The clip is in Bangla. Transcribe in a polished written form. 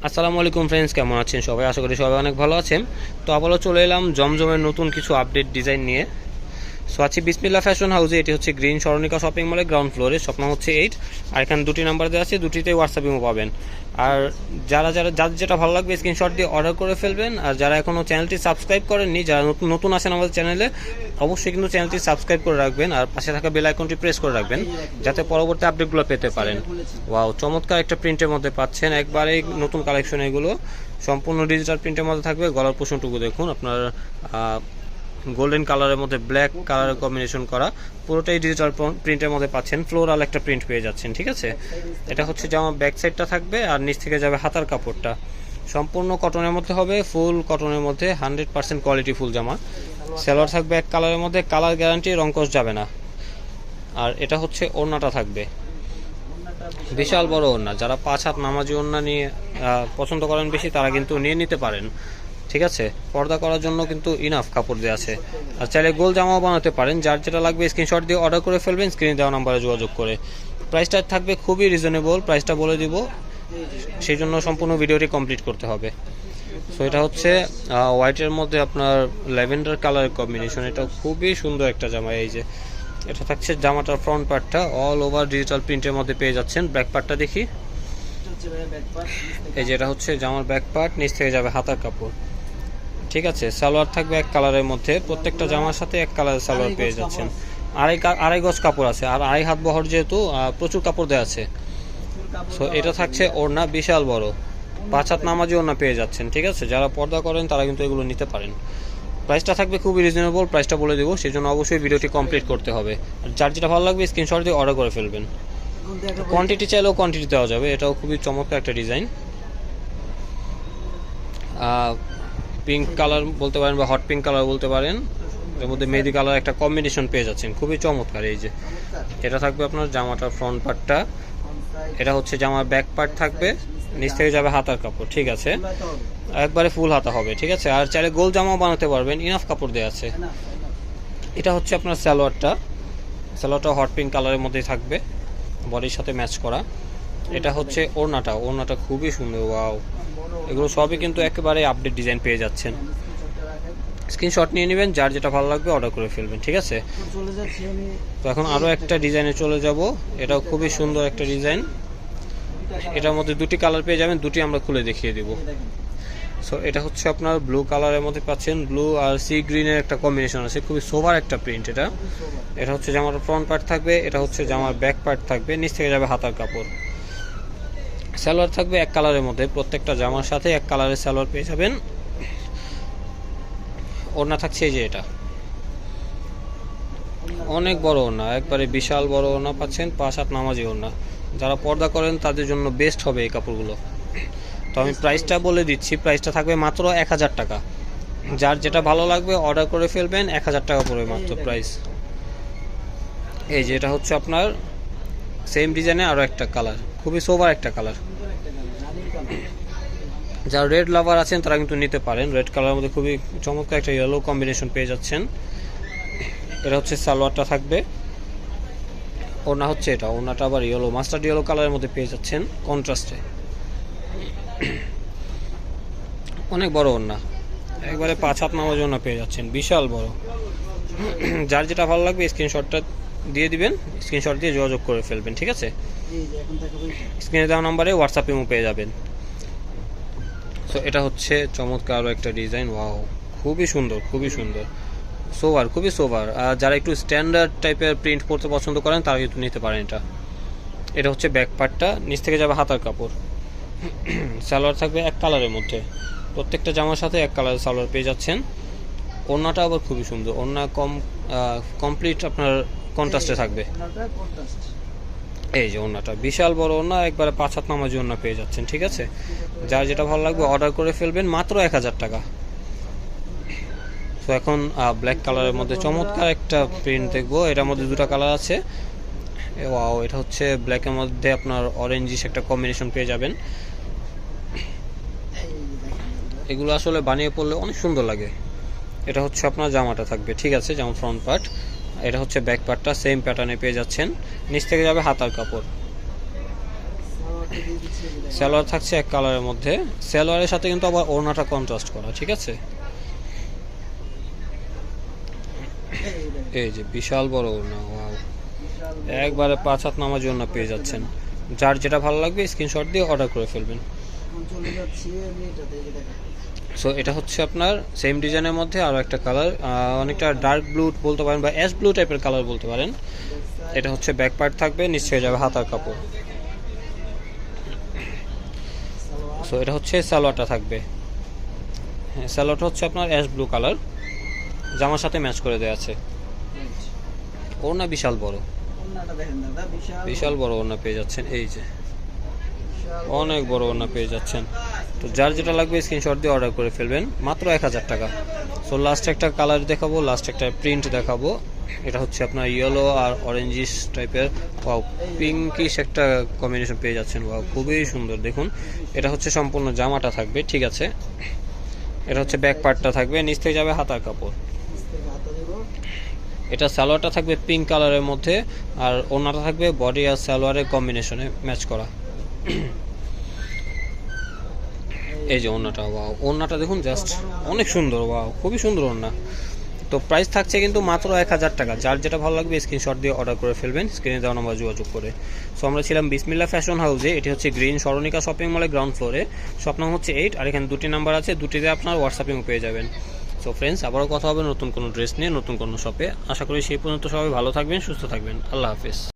আসসালামু আলাইকুম ফ্রেন্ডস, কেমন আছেন সবাই? আশা করি সবাই অনেক ভালো আছেন। তো আবারও চলে এলাম জমজমের নতুন কিছু আপডেট ডিজাইন নিয়ে। সো আছি বিসমিল্লাহ ফ্যাশন হাউসে। এটি হচ্ছে গ্রিন স্মরণিকা শপিং মলের গ্রাউন্ড ফ্লোরে, স্বপ্ন হচ্ছে 8। আর এখানে দুটি নাম্বার দেওয়া আছে, দুটিতে হোয়াটসঅ্যাপেও পাবেন। আর যাদের যেটা ভালো লাগবে স্ক্রিনশট দিয়ে অর্ডার করে ফেলবেন। আর যারা এখনও চ্যানেলটি সাবস্ক্রাইব করেননি, যারা নতুন নতুন আছেন আমাদের চ্যানেলে, অবশ্যই কিন্তু চ্যানেলটি সাবস্ক্রাইব করে রাখবেন আর পাশে থাকা বেল আইকনটি প্রেস করে রাখবেন, যাতে পরবর্তী আপডেটগুলো পেতে পারেন। ওয়াও, চমৎকার একটা প্রিন্টের মধ্যে পাচ্ছেন, একবারেই নতুন কালেকশন এগুলো। সম্পূর্ণ ডিজিটাল প্রিন্টের মধ্যে থাকবে। গলার পোষণটুকু দেখুন, আপনার গোল্ডেন কালারের মধ্যে ব্ল্যাক কালারের কম্বিনেশন করা, পুরোটাই ডিজিটাল প্রিন্টের মধ্যে পাচ্ছেন। ফ্লোরাল একটা প্রিন্ট পেয়ে যাচ্ছেন, ঠিক আছে। এটা হচ্ছে জামা ব্যাক সাইডটা থাকবে আর নিচ থেকে যাবে হাতার কাপড়টা। সম্পূর্ণ কটনের মধ্যে হবে, ফুল কটনের মধ্যে 100% কোয়ালিটি ফুল জামা। সালোয়ার থাকবে এক কালারের মধ্যে, কালার গ্যারান্টি, রংকশ যাবে না। আর এটা হচ্ছে ওড়নাটা থাকবে, বিশাল বড় ওড়না। যারা 5 হাত নামাজি ওড়না নিয়ে পছন্দ করেন বেশি, তারা কিন্তু নিয়ে নিতে পারেন, ঠিক আছে। পর্দা করার জন্য কিন্তু ইনাফ কাপড় দেওয়া আছে। আর চাইলে গোল জামাও বানাতে পারেন। যার যেটা লাগবে স্ক্রিনশট দিয়ে অর্ডার করে ফেলবেন, স্ক্রিনে দেওয়া নাম্বারে যোগাযোগ করে। প্রাইসটা থাকবে খুবই রিজনেবল, প্রাইসটা বলে দিব, সেই জন্য সম্পূর্ণ ভিডিওটি কমপ্লিট করতে হবে। সো এটা হচ্ছে হোয়াইটের মধ্যে আপনার ল্যাভেন্ডার কালারের কম্বিনেশন। এটা খুবই সুন্দর একটা জামা। এই যে এটা থাকছে জামাটার ফ্রন্ট পার্টটা, অল ওভার ডিজিটাল প্রিন্টের মধ্যে পেয়ে যাচ্ছেন। ব্যাক পার্টটা দেখি, এই যে এটা হচ্ছে জামার ব্যাক পার্ট, নিচ থেকে যাবে হাতার কাপড়, ঠিক আছে। সালোয়ার থাকবে এক কালারের মধ্যে, প্রত্যেকটা জামার সাথে এক কালারের সালোয়ার পেয়ে যাচ্ছেন। আড়াই গজ কাপড় আছে, আর আড়াই হাত বহর, যেহেতু প্রচুর কাপড় দেওয়া আছে। সো এটা থাকছে ওড়না, বিশাল বড় 5 হাত নামাজি ওড়না পেয়ে যাচ্ছেন, ঠিক আছে। যারা পর্দা করেন তারা কিন্তু এগুলো নিতে পারেন। প্রাইসটা থাকবে খুবই রিজনেবল, প্রাইসটা বলে দেবো, সেই জন্য অবশ্যই ভিডিওটি কমপ্লিট করতে হবে। আর যার যেটা ভালো লাগবে স্ক্রিনশট দিয়ে অর্ডার করে ফেলবেন। কোয়ান্টিটি চাইলেও কোয়ান্টিটি দেওয়া যাবে। এটাও খুবই চমৎকার একটা ডিজাইন। পিঙ্ক কালার বলতে পারেন বা হট পিঙ্ক কালার বলতে পারেন, এর মধ্যে মেহেদি কালার একটা কম্বিনেশন পেয়ে যাচ্ছেন, খুবই চমৎকার। এই যে এটা থাকবে আপনার জামাটার ফ্রন্ট পার্টটা, এটা হচ্ছে জামার ব্যাক পার্ট থাকবে, নিচ থেকে যাবে হাতার কাপড়, ঠিক আছে। একবারে ফুল হাতা হবে, ঠিক আছে। আর চাইলে গোল জামাও বানাতে পারবেন, ইনাফ কাপড় দেওয়া আছে। এটা হচ্ছে আপনার সালোয়ারটা হট পিঙ্ক কালারের মধ্যেই থাকবে, বডির সাথে ম্যাচ করা। এটা হচ্ছে ওড়নাটা খুবই সুন্দর। ওয়াও, এগুলো সবই কিন্তু একেবারে আপডেট ডিজাইন পেয়ে যাচ্ছেন। স্ক্রিনশট নিয়ে নেবেন, যার যেটা ভালো লাগবে অর্ডার করে ফেলবেন, ঠিক আছে। তো এখন আরও একটা ডিজাইনে চলে যাব। এটাও খুবই সুন্দর একটা ডিজাইন। এটার মধ্যে দুটি কালার পেয়ে যাবেন, দুটি আমরা খুলে দেখিয়ে দেব। সো এটা হচ্ছে আপনার ব্লু কালারের মধ্যে পাচ্ছেন, ব্লু আর সি গ্রিনের একটা কম্বিনেশন আছে, খুবই সোভার একটা প্রিন্ট। এটা হচ্ছে জামার ফ্রন্ট পার্ট থাকবে, এটা হচ্ছে জামার ব্যাক পার্ট থাকবে, নিচ থেকে যাবে হাতার কাপড়। সালোয়ার থাকবে এক কালারের মধ্যে, প্রত্যেকটা জামার সাথে এক কালারের সালোয়ার পেয়ে যাবেন। ওড়না থাকছে এই যে এটা, অনেক বড় ওড়না, একবারে বিশাল বড় ওড়না পাচ্ছেন, 5 হাত নামাজি ওড়না। যারা পর্দা করেন তাদের জন্য বেস্ট হবে এই কাপড়গুলো। তো আমি প্রাইসটা বলে দিচ্ছি, প্রাইসটা থাকবে মাত্র 1000 টাকা। যার যেটা ভালো লাগবে অর্ডার করে ফেলবেন, 1000 টাকা পড়বে মাত্র প্রাইস। এই যে এটা হচ্ছে আপনার সেম ডিজাইনে আরও একটা কালার, খুবই সোভার একটা কালার। যারা রেড লাভার আছেন তারা কিন্তু নিতে পারেন। রেড কালারের মধ্যে খুবই চমৎকার একটা ইয়েলো কম্বিনেশন পেয়ে যাচ্ছেন। এটা হচ্ছে সালোয়ারটা থাকবে, ওড়না হচ্ছে এটা, ওড়নাটা আবার ইয়েলো, মাস্টার্ড ইয়েলো কালারের মধ্যে পেয়ে যাচ্ছেন কন্ট্রাস্টে। অনেক বড় ওড়না, একবারে 5 হাত নামার জন্য পেয়ে যাচ্ছেন, বিশাল বড়। যার যেটা ভালো লাগবে স্ক্রিনশটটা দিয়ে দিবেন, স্ক্রিনশট দিয়ে যোগাযোগ করে ফেলবেন, ঠিক আছে। স্ক্রিনে দেওয়া নাম্বারে হোয়াটসঅ্যাপে পেয়ে যাবেন। সো এটা হচ্ছে চমৎকার আরও একটা ডিজাইন। ওয়াও, খুবই সুন্দর, খুবই সুন্দর, খুবই সোভার। আর যারা একটু স্ট্যান্ডার্ড টাইপের প্রিন্ট করতে পছন্দ করেন তারা কিন্তু নিতে পারেন এটা। এটা হচ্ছে ব্যাক পার্টটা, নিচ থেকে যাবে হাতার কাপড়। সালোয়ার থাকবে এক কালারের মধ্যে, প্রত্যেকটা জামার সাথে এক কালারের সালোয়ার পেয়ে যাচ্ছেন। ওড়নাটা আবার খুবই সুন্দর, ওড়না কমপ্লিট আপনার কন্ট্রাস্টে থাকবে। এই যে ওড়নাটা বিশাল বড় ওড়না, একবারে 5 হাত নামাজি ওড়না পেয়ে যাচ্ছেন, ঠিক আছে। যার যেটা ভালো লাগবে অর্ডার করে ফেলবেন, মাত্র 1000 টাকা। তো এখন ব্ল্যাক কালারের মধ্যে চমৎকার একটা প্রিন্ট দেখবো। এটার মধ্যে দুটো কালার আছে। ওয়াও, এটা হচ্ছে ব্ল্যাকের মধ্যে আপনার অরেঞ্জিশ একটা কম্বিনেশন পেয়ে যাবেন। এগুলো আসলে বানিয়ে পড়লে অনেক সুন্দর লাগে। এটা হচ্ছে আপনার জামাটা থাকবে, ঠিক আছে, যেমন ফ্রন্ট পার্ট। এটা হচ্ছে ব্যাক পার্টটা, সেম প্যাটার্নে পেয়ে যাচ্ছেন, নিচ থেকে যাবে হাতার কাপড়। সালোয়ার থাকছে এক কালারের মধ্যে, সালোয়ারের সাথে কিন্তু আবার ওড়নাটা কন্ট্রাস্ট করা, ঠিক আছে। এই যে বিশাল বড় ওড়না, ওয়াও, একবারে 5 হাত নামার জন্য পেয়ে যাচ্ছেন। যার যেটা ভালো লাগবে স্ক্রিনশট দিয়ে অর্ডার করে ফেলবেন। সো এটা হচ্ছে আপনার সেম ডিজাইনের মধ্যে আরও একটা কালার, অনেকটা ডার্ক ব্লু বলতে পারেন বা অ্যাশ ব্লু টাইপের কালার বলতে পারেন। এটা হচ্ছে ব্যাক পার্ট থাকবে, নিচে হয়ে যাবে হাতার কাপড়। সো এটা হচ্ছে সালোয়ারটা থাকবে, হ্যাঁ সালোয়ারটা হচ্ছে আপনার অ্যাশ ব্লু কালার, জামার সাথে ম্যাচ করে দেওয়া আছে। ওড়না বিশাল বড়, বিশাল বড় ওড়না পেয়ে যাচ্ছেন, এই যে অনেক বড় ওড়না পেয়ে যাচ্ছেন। তো যার যেটা লাগবে স্ক্রিনশট দিয়ে অর্ডার করে ফেলবেন, মাত্র 1000 টাকা। সো লাস্ট একটা কালার দেখাবো, লাস্ট একটা প্রিন্ট দেখাবো। এটা হচ্ছে আপনার ইয়েলো আর অরেঞ্জিস টাইপের, ওয়াও পিঙ্কিশ একটা কম্বিনেশন পেয়ে যাচ্ছেন, ওয়াও খুবই সুন্দর। দেখুন এটা হচ্ছে সম্পূর্ণ জামাটা থাকবে, ঠিক আছে। এটা হচ্ছে ব্যাক পার্টটা থাকবে, নিচ থেকে যাবে হাতার কাপড়। এটা সালোয়ারটা থাকবে পিঙ্ক কালারের মধ্যে, আর ওড়নাটা থাকবে বডি আর সালোয়ারের কম্বিনেশনে ম্যাচ করা। এই যে ওড়নাটা, ওয়াও ওড়নাটা দেখুন জাস্ট অনেক সুন্দর, ওয়াও খুবই সুন্দর ওড়না। তো প্রাইস থাকছে কিন্তু মাত্র 1000 টাকা। যার যেটা ভালো লাগবে স্ক্রিনশট দিয়ে অর্ডার করে ফেলবেন, স্ক্রিনে দেওয়া নাম্বার যোগাযোগ করে। সো আমরা ছিলাম বিসমিল্লাহ ফ্যাশন হাউসে, এটি হচ্ছে গ্রিন স্মরণিকা শপিং মলের গ্রাউন্ড ফ্লোরে, শপ নাম হচ্ছে 8, আর এখানে 2টি নাম্বার আছে, 2টিতে আপনার হোয়াটসঅ্যাপিং পেয়ে যাবেন। সো ফ্রেন্ডস, আবারও কথা হবে নতুন কোনো ড্রেস নিয়ে, নতুন কোনো শপে। আশা করি সেই পর্যন্ত সবাই ভালো থাকবেন, সুস্থ থাকবেন। আল্লাহ হাফেজ।